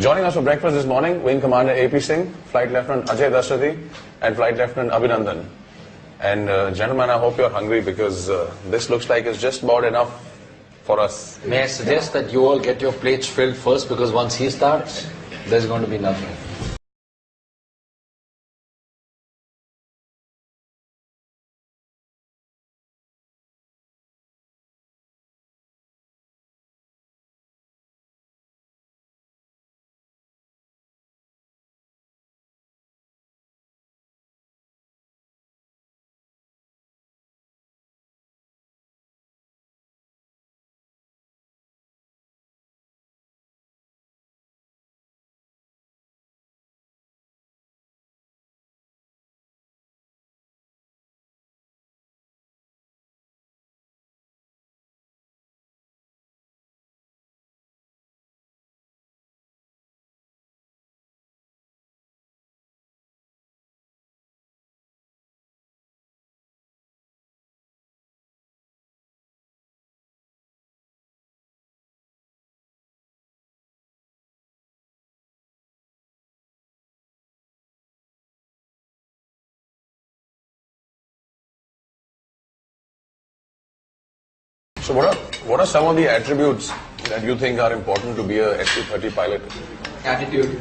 Joining us for breakfast this morning, Wing Commander AP Singh, Flight Lieutenant Ajay Dasrathi, and Flight Lieutenant Abhinandan. And gentlemen, I hope you're hungry because this looks like it's just about enough for us. May I suggest that you all get your plates filled first, because once he starts, there's going to be nothing. So what are some of the attributes that you think are important to be a SC-30 pilot? Attitude.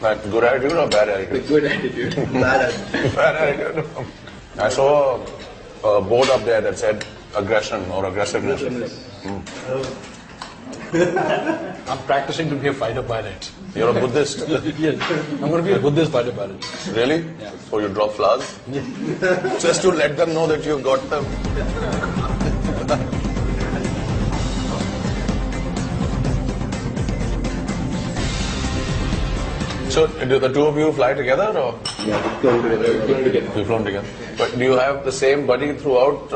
But good attitude or bad attitude? Good attitude. Bad attitude. Bad attitude. I saw a board up there that said aggression or aggressiveness. I'm practicing to be a fighter pilot. You're a Buddhist? Yes. I'm going to be a Buddhist fighter pilot. Really? Yeah. So you drop flowers? Just to let them know that you got them. So, do the two of you fly together or? Yeah, we've flown together. You've flown together. But do you have the same buddy throughout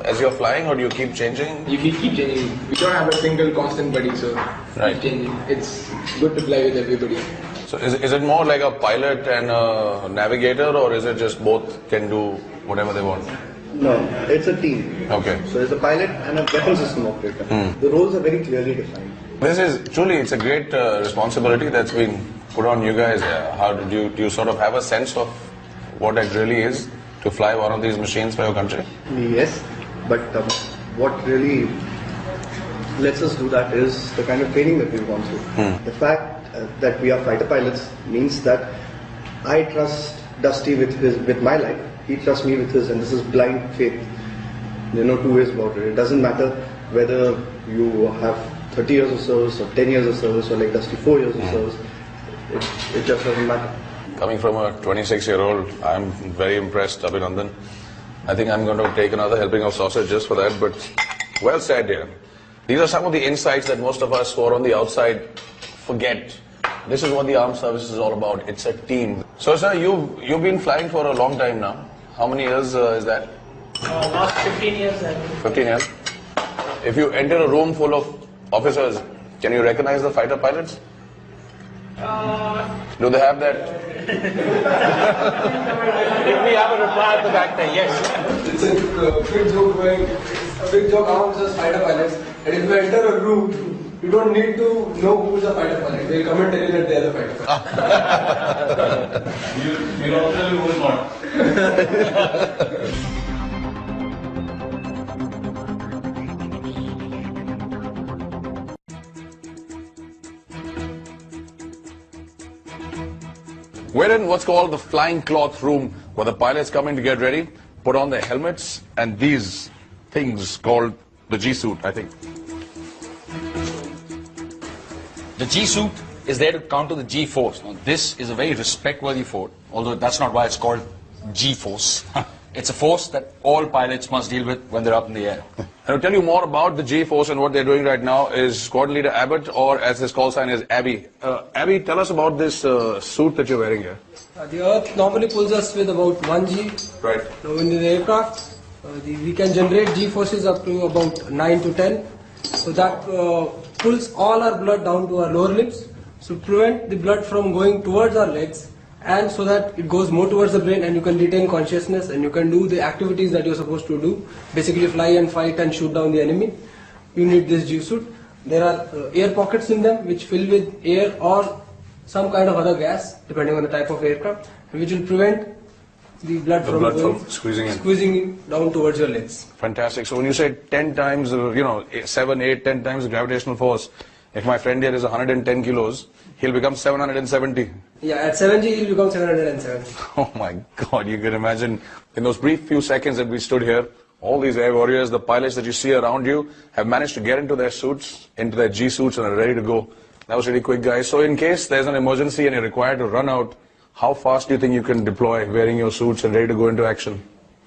as you're flying, or do you keep changing? You keep changing. We don't have a single constant buddy, so Right. keep changing. It's good to fly with everybody. So is it more like a pilot and a navigator, or is it just both can do whatever they want? No, it's a team. Okay. So there's a pilot and a weapon system operator. The roles are very clearly defined. This is truly, it's a great responsibility that's been put on you guys. How do you sort of have a sense of what it really is to fly one of these machines for your country? Yes, but what really lets us do that is the kind of training that we've gone through. The fact that we are fighter pilots means that I trust Dusty with my life. He trusts me with his, and this is blind faith. There are no two ways about it. It doesn't matter whether you have 30 years of service or 10 years of service or like Dusty 4 years of service. It just doesn't matter. Coming from a 26-year-old, I'm very impressed, Abhinandan. I think I'm going to take another helping of sausage just for that, but well said here. These are some of the insights that most of us who are on the outside forget. This is what the armed service is all about. It's a team. So, sir, you've been flying for a long time now. How many years is that? Last 15 years. 15 years. If you enter a room full of officers, can you recognize the fighter pilots? Do they have that? If we have a reply to that, then yes. It's a big joke going, a big joke amongst us fighter pilots. And if we enter a room, you don't need to know who's a fighter pilot. They'll come and tell you that they're the fighter pilot. You don't tell me who's not. We're in what's called the flying cloth room, where the pilots come in to get ready, put on their helmets, and these things called the G-suit, I think. The G-suit is there to counter the G-force. Now, this is a very respect-worthy force, although that's not why it's called G-force. It's a force that all pilots must deal with when they're up in the air. And to tell you more about the G-force and what they're doing right now is Squad Leader Abbott, or as his call sign is, Abby. Abby, tell us about this suit that you're wearing here. The Earth normally pulls us with about 1 G. Right. Now in the aircraft, we can generate G-forces up to about 9 to 10. So that pulls all our blood down to our lower limbs, to prevent the blood from going towards our legs, and so that it goes more towards the brain and you can retain consciousness and you can do the activities that you're supposed to do, basically fly and fight and shoot down the enemy. You need this G-suit. there are air pockets in them which fill with air or some kind of other gas, depending on the type of aircraft, which will prevent the blood from squeezing down towards your legs. Fantastic. So when you say 10 times, 7, 8, 10 times the gravitational force, if my friend here is 110 kilos, he'll become 770. Yeah, at 70 he'll become 770. Oh my God, you can imagine in those brief few seconds that we stood here, all these air warriors, the pilots that you see around you, have managed to get into their suits, into their G suits, and are ready to go. That was really quick, guys. So in case there's an emergency and you're required to run out, how fast do you think you can deploy wearing your suits and ready to go into action?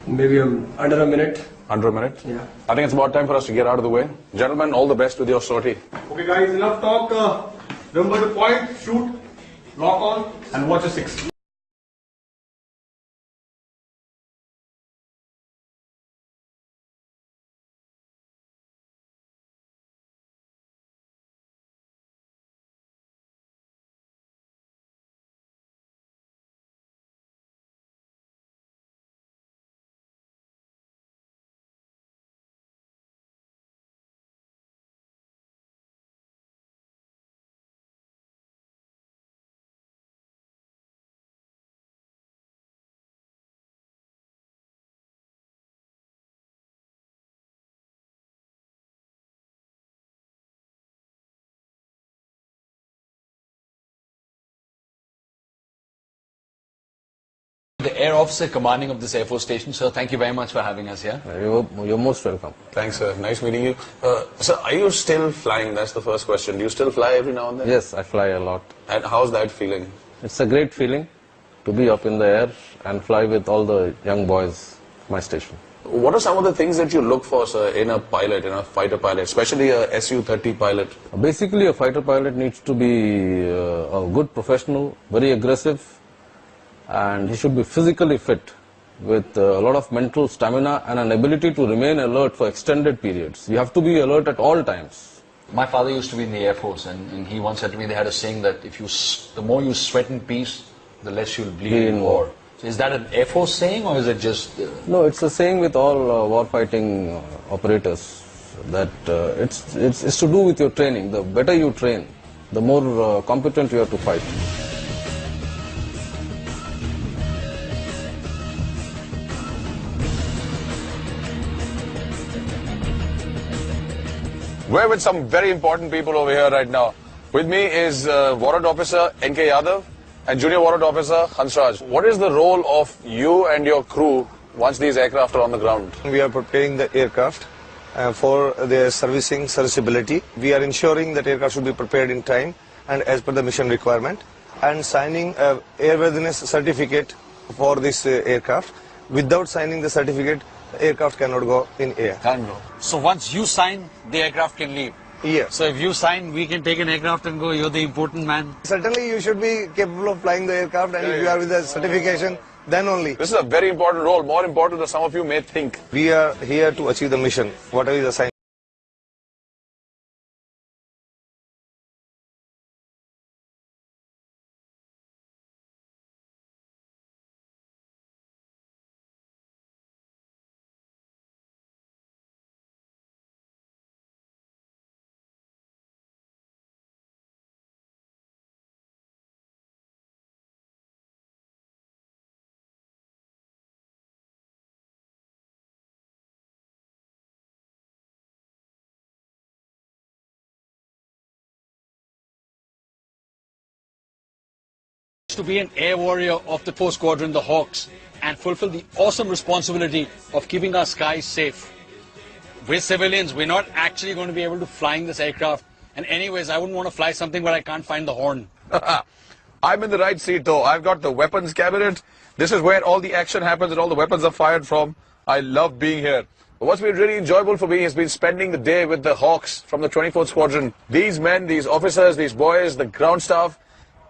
Maybe under a minute. Under a minute? Yeah. I think it's about time for us to get out of the way. Gentlemen, all the best with your sortie. Okay guys, enough talk. Remember the point, shoot, lock on, and watch a 6. The air officer commanding of this Air Force station, sir, thank you very much for having us here. You're most welcome. Thanks, sir. Nice meeting you. Sir, are you still flying? That's the first question. Do you still fly every now and then? Yes, I fly a lot. And how's that feeling? It's a great feeling to be up in the air and fly with all the young boys of my station. What are some of the things that you look for, sir, in a pilot, in a fighter pilot, especially a Su-30 pilot? Basically, a fighter pilot needs to be a good professional, very aggressive, and he should be physically fit with a lot of mental stamina and an ability to remain alert for extended periods. You have to be alert at all times. My father used to be in the Air Force, and he once said to me they had a saying that the more you sweat in peace, the less you'll bleed in war. So is that an Air Force saying, or is it just... No, it's a saying with all war-fighting operators that it's to do with your training. The better you train, the more competent you are to fight. We're with some very important people over here right now. With me is Warrant Officer N.K. Yadav and Junior Warrant Officer Hansraj. What is the role of you and your crew once these aircraft are on the ground? We are preparing the aircraft for their serviceability. We are ensuring that aircraft should be prepared in time and as per the mission requirement, and signing an airworthiness certificate for this aircraft. Without signing the certificate, the aircraft cannot go in air. Can't go. So once you sign, the aircraft can leave? Yes. So if you sign, we can take an aircraft and go, you're the important man? Certainly you should be capable of flying the aircraft, and if you are with the certification, then only. This is a very important role, more important than some of you may think. We are here to achieve the mission, whatever is assigned. To be an air warrior of the 4th Squadron, the Hawks, and fulfill the awesome responsibility of keeping our skies safe. We're civilians, we're not actually going to be able to fly this aircraft. And anyways, I wouldn't want to fly something where I can't find the horn. I'm in the right seat though. I've got the weapons cabinet. This is where all the action happens and all the weapons are fired from. I love being here. But what's been really enjoyable for me has been spending the day with the Hawks from the 24th Squadron. These men, these officers, these boys, the ground staff,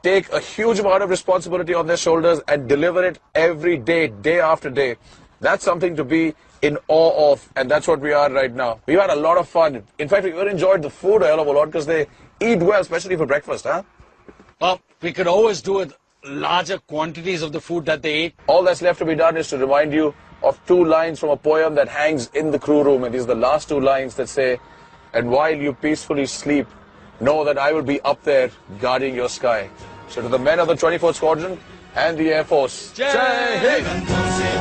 take a huge amount of responsibility on their shoulders and deliver it every day, day after day. That's something to be in awe of, and that's what we are right now. We've had a lot of fun. In fact, we even enjoyed the food a hell of a lot because they eat well, especially for breakfast, huh? Well, we could always do with larger quantities of the food that they eat. All that's left to be done is to remind you of 2 lines from a poem that hangs in the crew room, and these are the last 2 lines that say, And while you peacefully sleep, know that I will be up there guarding your sky. So to the men of the 24th Squadron and the Air Force, Jai Hind!